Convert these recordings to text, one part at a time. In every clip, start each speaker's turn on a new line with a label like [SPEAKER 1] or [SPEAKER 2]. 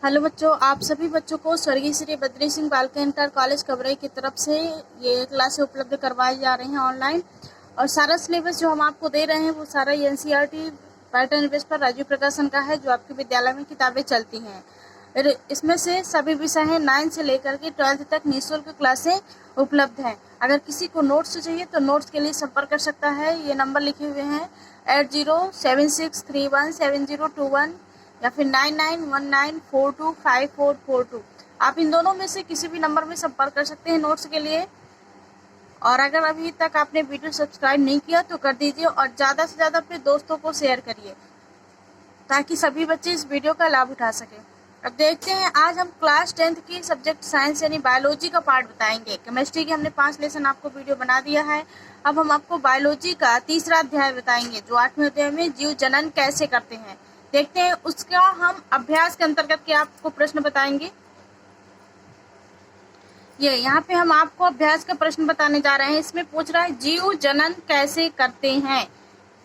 [SPEAKER 1] Hello बच्चों, आप सभी बच्चों को स्वर्गीय श्री बद्री सिंह बालिका इंटर कॉलेज कबरई की तरफ से ये क्लासें उपलब्ध करवाई जा रही हैं ऑनलाइन। और सारा सिलेबस जो हम आपको दे रहे हैं वो सारा एनसीईआरटी पैटर्न बेस पर राजीव प्रकाशन का है, जो आपके विद्यालय में किताबें चलती हैं। और इसमें से सभी विषय हैं 9 से लेकर के 12th तक निःशुल्क क्लासें उपलब्ध हैं। अगर किसी को नोट्स चाहिए तो नोट्स के लिए संपर्क कर सकता है। ये नंबर लिखे हुए हैं 8076317021 या फिर 9919425442। आप इन दोनों में से किसी भी नंबर में संपर्क कर सकते हैं नोट्स के लिए। और अगर अभी तक आपने वीडियो सब्सक्राइब नहीं किया तो कर दीजिए और ज़्यादा से ज़्यादा अपने दोस्तों को शेयर करिए ताकि सभी बच्चे इस वीडियो का लाभ उठा सकें। अब देखते हैं, आज हम क्लास 10th की सब्जेक्ट साइंस यानी बायोलॉजी का पार्ट बताएंगे। केमिस्ट्री के हमने 5 लेसन आपको वीडियो बना दिया है। अब हम आपको बायोलॉजी का तीसरा अध्याय बताएंगे, जो 8वें अध्याय में जीव जनन कैसे करते हैं। देखते हैं उसका हम अभ्यास के अंतर्गत क्या आपको प्रश्न बताएंगे। ये यहाँ पे हम आपको अभ्यास का प्रश्न बताने जा रहे हैं। इसमें पूछ रहा है जीव जनन कैसे करते हैं।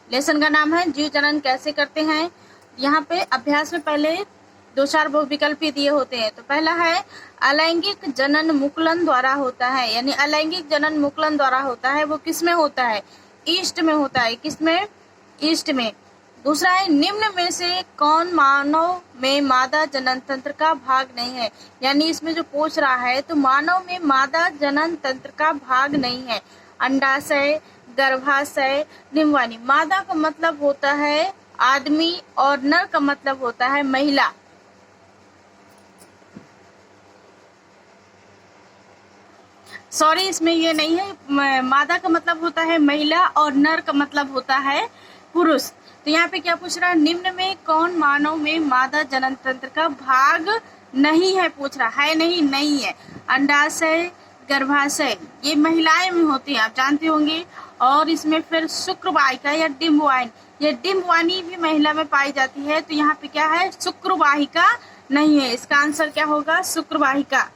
[SPEAKER 1] लेसन का नाम है जीव जनन कैसे करते हैं। यहाँ पे अभ्यास में पहले 2-4 विकल्प दिए होते हैं। तो पहला है अलैंगिक जनन मुकुलन द्वारा होता है, यानी अलैंगिक जनन मुकुलन द्वारा होता है। वो किस में होता है? ईस्ट में होता है। किस में? ईस्ट में। दूसरा है निम्न में से कौन मानव में मादा जनन तंत्र का भाग नहीं है, यानी इसमें जो पूछ रहा है तो मानव में मादा जनन तंत्र का भाग नहीं है। अंडाशय, गर्भाशय, डिंबवानी। मादा का मतलब होता है आदमी और नर का मतलब होता है महिला। सॉरी, इसमें ये नहीं है। मादा का मतलब होता है महिला और नर का मतलब होता है पुरुष। तो यहाँ पे क्या पूछ रहा है? निम्न में कौन मानव में मादा जनन तंत्र का भाग नहीं है पूछ रहा है। नहीं है। अंडाशय, गर्भाशय ये महिलाएं में होती है, आप जानते होंगे। और इसमें फिर शुक्रवाहिका या डिंबवाहिनी, ये डिंबवानी भी महिला में पाई जाती है। तो यहाँ पे क्या है? शुक्रवाहिका नहीं है। इसका आंसर क्या होगा? शुक्रवाहिका।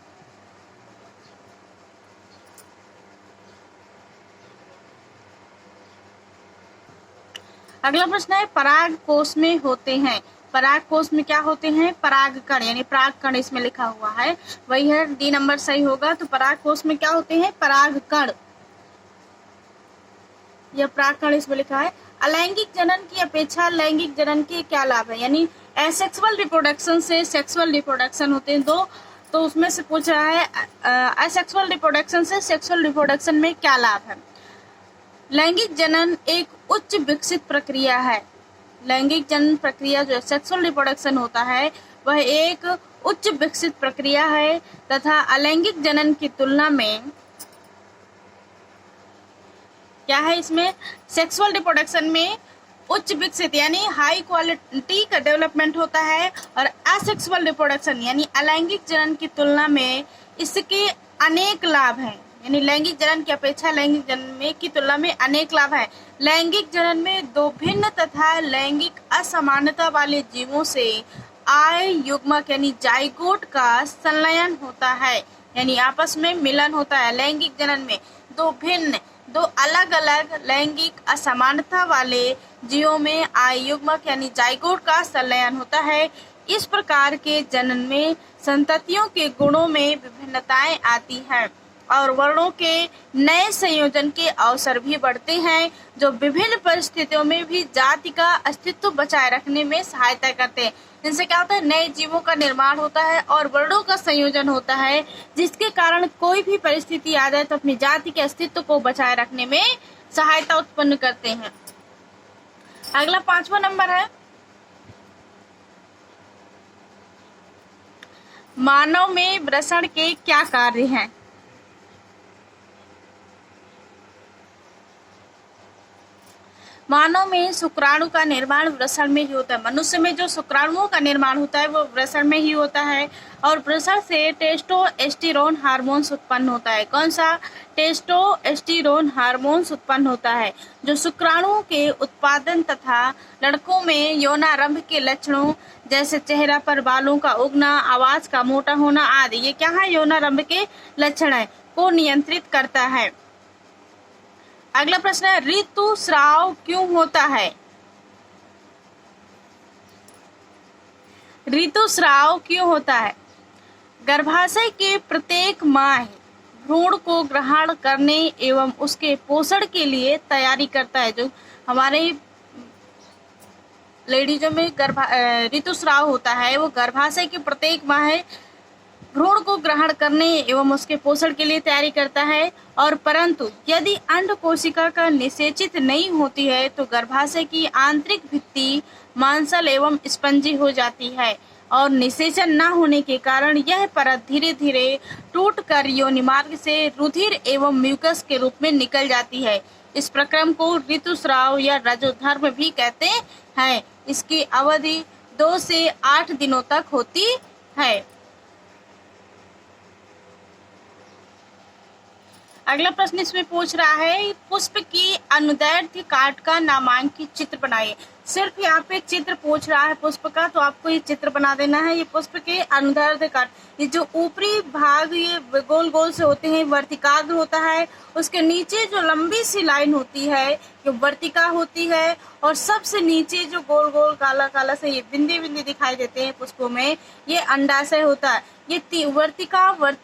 [SPEAKER 1] अगला प्रश्न है पराग कोश में होते हैं। पराग कोश में क्या होते हैं? परागकण यानी परागकण इसमें लिखा हुआ है, वही है। डी नंबर सही होगा। तो पराग कोश में क्या होते हैं? परागकण। यह परागकण इसमें लिखा है। अलैंगिक जनन की अपेक्षा लैंगिक जनन के क्या लाभ है, यानी एसेक्सुअल रिप्रोडक्शन से सेक्सुअल रिप्रोडक्शन होते हैं दो। तो उसमें से पूछ रहा है असेक्सुअल रिप्रोडक्शन से सेक्सुअल रिप्रोडक्शन में क्या लाभ है। लैंगिक जनन एक उच्च विकसित प्रक्रिया है। लैंगिक जनन प्रक्रिया जो सेक्सुअल रिप्रोडक्शन होता है वह एक उच्च विकसित प्रक्रिया है तथा अलैंगिक जनन की तुलना में क्या है? इसमें सेक्सुअल रिप्रोडक्शन में उच्च विकसित यानी हाई क्वालिटी का डेवलपमेंट होता है, और असेक्सुअल रिप्रोडक्शन यानी अलैंगिक जनन की तुलना में इसके अनेक लाभ हैं। यानी लैंगिक जनन की अपेक्षा लैंगिक जनन में की तुलना में अनेक लाभ है। लैंगिक जनन में दो भिन्न तथा लैंगिक असमानता वाले जीवों से आय युग्मक यानी जाइगोट का संलयन होता है, यानी आपस में मिलन होता है। लैंगिक जनन में दो अलग अलग लैंगिक असमानता वाले जीवों में आय युग्मक यानी जाइगोट का संलयन होता है। इस प्रकार के जनन में संततियों के गुणों में विभिन्नताएं आती हैं और वर्णों के नए संयोजन के अवसर भी बढ़ते हैं, जो विभिन्न परिस्थितियों में भी जाति का अस्तित्व बचाए रखने में सहायता करते हैं। इनसे क्या होता है? नए जीवों का निर्माण होता है और वर्णों का संयोजन होता है, जिसके कारण कोई भी परिस्थिति आ जाए तो अपनी जाति के अस्तित्व को बचाए रखने में सहायता उत्पन्न करते हैं। अगला 5वां नंबर है मानव में वृषण के क्या कार्य हैं। मानव में शुक्राणु का निर्माण वृषण में ही होता है। मनुष्य में जो शुक्राणुओं का निर्माण होता है वो वृषण में ही होता है, और वृषण से टेस्टोस्टेरोन हार्मोन्स उत्पन्न होता है। कौन सा? टेस्टोस्टेरोन हार्मोन्स उत्पन्न होता है, जो शुक्राणुओं के उत्पादन तथा लड़कों में यौनारंभ के लक्षणों जैसे चेहरा पर बालों का उगना, आवाज का मोटा होना आदि, ये क्या है? यौनारंभ के लक्षण है, को नियंत्रित करता है। अगला प्रश्न है ऋतुस्राव क्यों होता है। ऋतुस्राव क्यों होता है? गर्भाशय के प्रत्येक माह भ्रूण को ग्रहण करने एवं उसके पोषण के लिए तैयारी करता है। जो हमारे लेडीजों में ऋतुस्राव होता है वो गर्भाशय के प्रत्येक माह भ्रूण को ग्रहण करने एवं उसके पोषण के लिए तैयारी करता है। और परंतु यदि अंड कोशिका का निषेचित नहीं होती है तो गर्भाशय की आंतरिक भित्ति मांसल एवं स्पंजी हो जाती है और निषेचन न होने के कारण यह परत धीरे धीरे टूटकर योनि मार्ग से रुधिर एवं म्यूकस के रूप में निकल जाती है। इस प्रक्रम को ऋतुस्राव या रजोधर्म भी कहते हैं। इसकी अवधि 2 से 8 दिनों तक होती है। अगला प्रश्न इसमें पूछ रहा है पुष्प की अनुदैर्ध्य काट का नामांकित चित्र बनाइए। सिर्फ यहाँ पे चित्र पूछ रहा है पुष्प का, तो आपको ये चित्र बना देना है। ये पुष्प के अनुदैर्ध्य काट, ये जो ऊपरी भाग ये गोल गोल से होते हैं वर्तिकाग्र होता है, उसके नीचे जो लंबी सी लाइन होती है ये वर्तिका होती है, और सबसे नीचे जो गोल गोल काला काला से ये बिंदी बिंदी दिखाई देते हैं पुष्पों में, ये अंडाशय होता है। ये वर्तिकाग्र,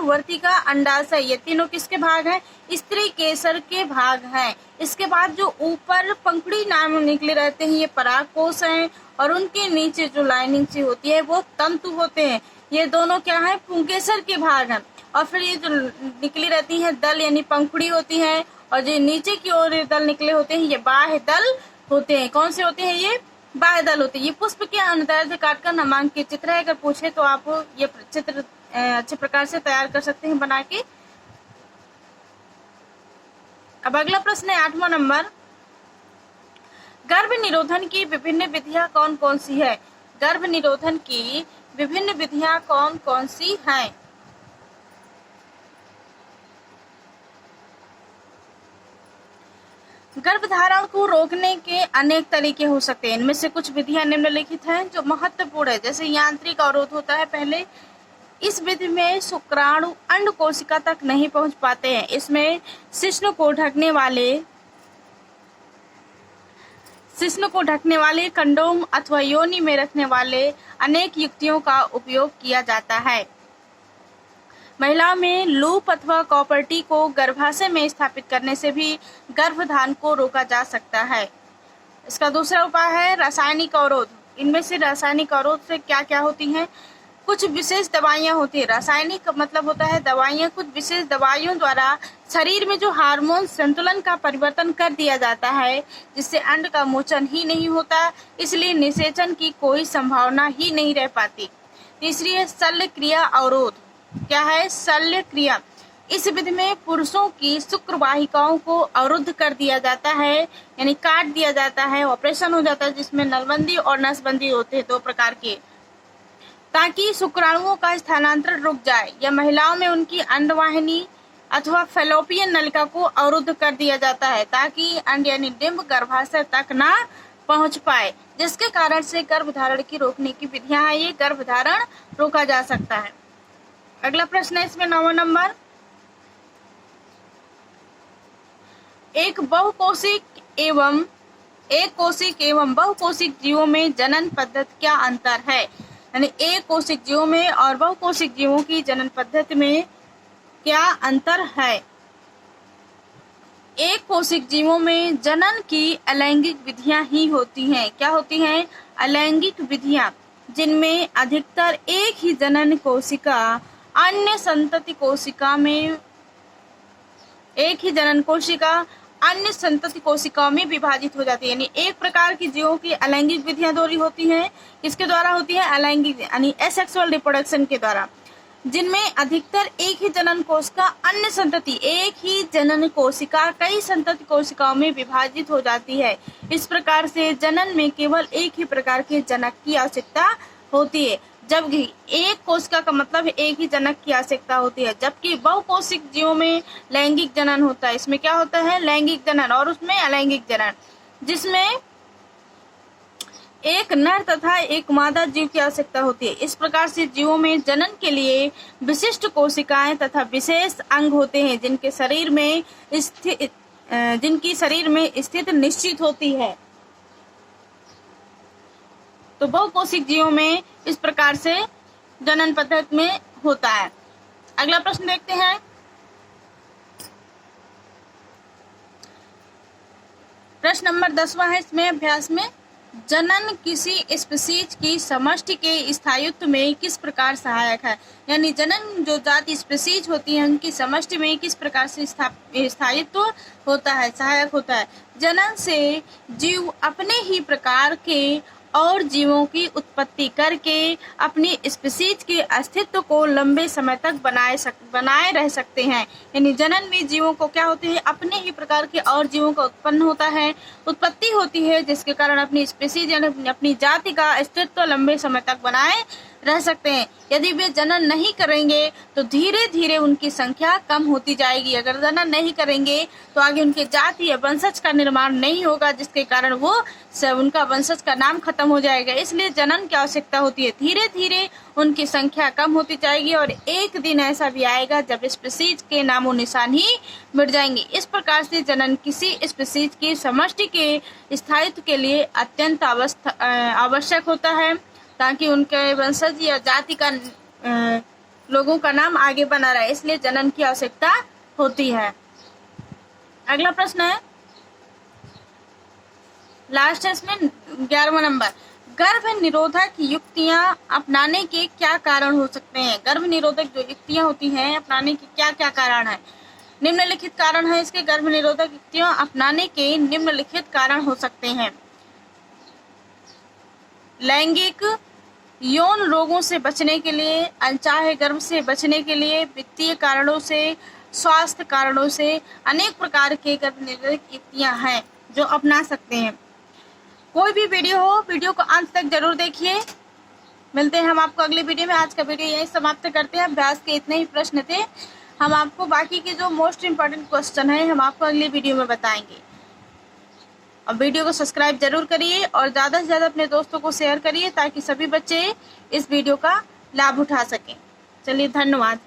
[SPEAKER 1] वर्तिका, अंडाशय, ये तीनों किसके भाग हैं? स्त्री केसर के भाग हैं। इसके बाद जो ऊपर पंखुड़ी नाम निकले रहते हैं ये परागकोश हैं, और उनके नीचे जो लाइनिंग सी होती है वो तंतु होते हैं। ये दोनों क्या है? पुंकेसर के भाग हैं। और फिर ये जो निकली रहती है दल यानी पंखुड़ी होती है, और जो नीचे की ओर दल निकले होते हैं ये बाह्य दल होते हैं। कौन से होते हैं? ये बाह्य दल होते हैं। ये पुष्प के अनुदैर्ध्य काट का नामांकित चित्र है। अगर पूछे तो आप ये चित्र अच्छे प्रकार से तैयार कर सकते हैं बना के। अब अगला प्रश्न है 8वां नंबर, गर्भ निरोधन की विभिन्न विधियां कौन कौन सी है? गर्भ निरोधन की विभिन्न विधियां कौन कौन सी हैं? गर्भधारण को रोकने के अनेक तरीके हो सकते हैं। इनमें से कुछ विधियां निम्नलिखित हैं जो महत्वपूर्ण है। जैसे यांत्रिक अवरोध होता है पहले, इस विधि में शुक्राणु अंड कोशिका तक नहीं पहुंच पाते हैं। इसमें शिश्न को ढकने वाले कंडोम अथवा योनि में रखने वाले अनेक युक्तियों का उपयोग किया जाता है। महिलाओं में लूप अथवा कॉपर्टी को गर्भाशय में स्थापित करने से भी गर्भधारण को रोका जा सकता है। इसका दूसरा उपाय है रासायनिक अवरोध। इनमें से रासायनिक अवरोध से क्या क्या होती हैं? कुछ विशेष दवाइयां होती है। रासायनिक मतलब होता है दवाइयां। कुछ विशेष दवाइयों द्वारा शरीर में जो हार्मोन संतुलन का परिवर्तन कर दिया जाता है जिससे अंड का मोचन ही नहीं होता, इसलिए निषेचन की कोई संभावना ही नहीं रह पाती। तीसरी है शल्य क्रिया अवरोध। क्या है? शल्य क्रिया। इस विधि में पुरुषों की शुक्र वाहिकाओं को अवरुद्ध कर दिया जाता है, यानी काट दिया जाता है, ऑपरेशन हो जाता है जिसमें नलबंदी और नसबंदी होते हैं 2 प्रकार के, ताकि शुक्राणुओं का स्थानांतरण रुक जाए। या महिलाओं में उनकी अंडवाहिनी अथवा फैलोपियन नलिका को अवरुद्ध कर दिया जाता है ताकि अंड यानी डिंब गर्भाशय तक ना पहुंच पाए, जिसके कारण से गर्भधारण की रोकने की विधियां हैं। ये गर्भधारण रोका जा सकता है। अगला प्रश्न है इसमें 9वां नंबर, एक कोशिक एवं बहुकोशिक जीवों में जनन पद्धति क्या अंतर है? यानी एक कोशिक जीवों में और बहुकोशिक जीवों की जनन पद्धति में क्या अंतर है? एक कोशिक जीवों में जनन की अलैंगिक विधियां ही होती हैं। क्या होती हैं? अलैंगिक विधियां, जिनमें अधिकतर एक ही जनन कोशिका अन्य संतति कोशिकाओं में विभाजित हो जाती है। यानी एक प्रकार की जीवों की अलैंगिक विधियां दोहरी होती हैं। किसके द्वारा होती है? अलैंगिक यानी एसेक्सुअल रिप्रोडक्शन के द्वारा, जिनमें अधिकतर एक ही जनन कोशिका अन्य संतति, एक ही जनन कोशिका कई संतति कोशिकाओं में विभाजित हो जाती है। इस प्रकार से जनन में केवल एक ही प्रकार के जनक की आवश्यकता होती है, जबकि एक कोशिका का मतलब एक ही जनक की आवश्यकता होती है। जबकि बहुकोशिक जीवों में लैंगिक जनन होता है। इसमें क्या होता है? लैंगिक जनन, और उसमें अलैंगिक जनन, जिसमें एक नर तथा एक मादा जीव की आवश्यकता होती है। इस प्रकार से जीवों में जनन के लिए विशिष्ट कोशिकाएं तथा विशेष अंग होते हैं जिनकी शरीर में स्थित निश्चित होती है। तो बहुकोशिक जीवों में इस प्रकार से जनन पद्धति में होता है। अगला प्रश्न देखते हैं। प्रश्न नंबर 10वां है इसमें अभ्यास में, जनन किसी स्पीशीज की समष्टि के स्थायित्व में किस प्रकार सहायक है। यानी जनन जो जाति स्पीशीज होती है उनकी समष्टि में किस प्रकार से स्थायित्व होता है, सहायक होता है। जनन से जीव अपने ही प्रकार के और जीवों की उत्पत्ति करके अपनी स्पीशीज के अस्तित्व को लंबे समय तक बनाए रह सकते हैं। यानी जनन में जीवों को क्या होती है, अपने ही प्रकार के और जीवों का उत्पत्ति होती है, जिसके कारण अपनी स्पीशीज यानी अपनी जाति का अस्तित्व लंबे समय तक बनाए रह सकते हैं। यदि वे जनन नहीं करेंगे तो धीरे धीरे उनकी संख्या कम होती जाएगी। अगर जनन नहीं करेंगे तो आगे उनके जाति या वंशज का निर्माण नहीं होगा, जिसके कारण वो उनका वंशज का नाम खत्म हो जाएगा। इसलिए जनन की आवश्यकता होती है। धीरे धीरे उनकी संख्या कम होती जाएगी और एक दिन ऐसा भी आएगा जब स्पीशीज के नामो निशान ही मिट जाएंगे। इस प्रकार से जनन किसी स्पीशीज की समष्टि के स्थायित्व के लिए अत्यंत आवश्यक होता है, ताकि उनके वंशज या जाति का लोगों का नाम आगे बना रहे। इसलिए जनन की आवश्यकता होती है। अगला प्रश्न है, लास्ट है इसमें 11वां नंबर, गर्भ निरोधक युक्तियां अपनाने के क्या कारण हो सकते हैं। गर्भ निरोधक जो युक्तियां होती हैं अपनाने के क्या क्या कारण है। निम्नलिखित कारण है इसके। गर्भ निरोधक युक्तियां अपनाने के निम्नलिखित कारण हो सकते हैं। लैंगिक यौन रोगों से बचने के लिए, अनचाहे गर्भ से बचने के लिए, वित्तीय कारणों से, स्वास्थ्य कारणों से, अनेक प्रकार के गर्भ निरोधक युक्तियां हैं जो अपना सकते हैं। कोई भी वीडियो हो, वीडियो को अंत तक जरूर देखिए। मिलते हैं हम आपको अगले वीडियो में। आज का वीडियो यहीं समाप्त करते हैं। अभ्यास के इतने ही प्रश्न थे। हम आपको बाकी के जो मोस्ट इम्पोर्टेंट क्वेश्चन है हम आपको अगले वीडियो में बताएंगे। अब वीडियो को सब्सक्राइब जरूर करिए और ज़्यादा से ज़्यादा अपने दोस्तों को शेयर करिए ताकि सभी बच्चे इस वीडियो का लाभ उठा सकें। चलिए, धन्यवाद।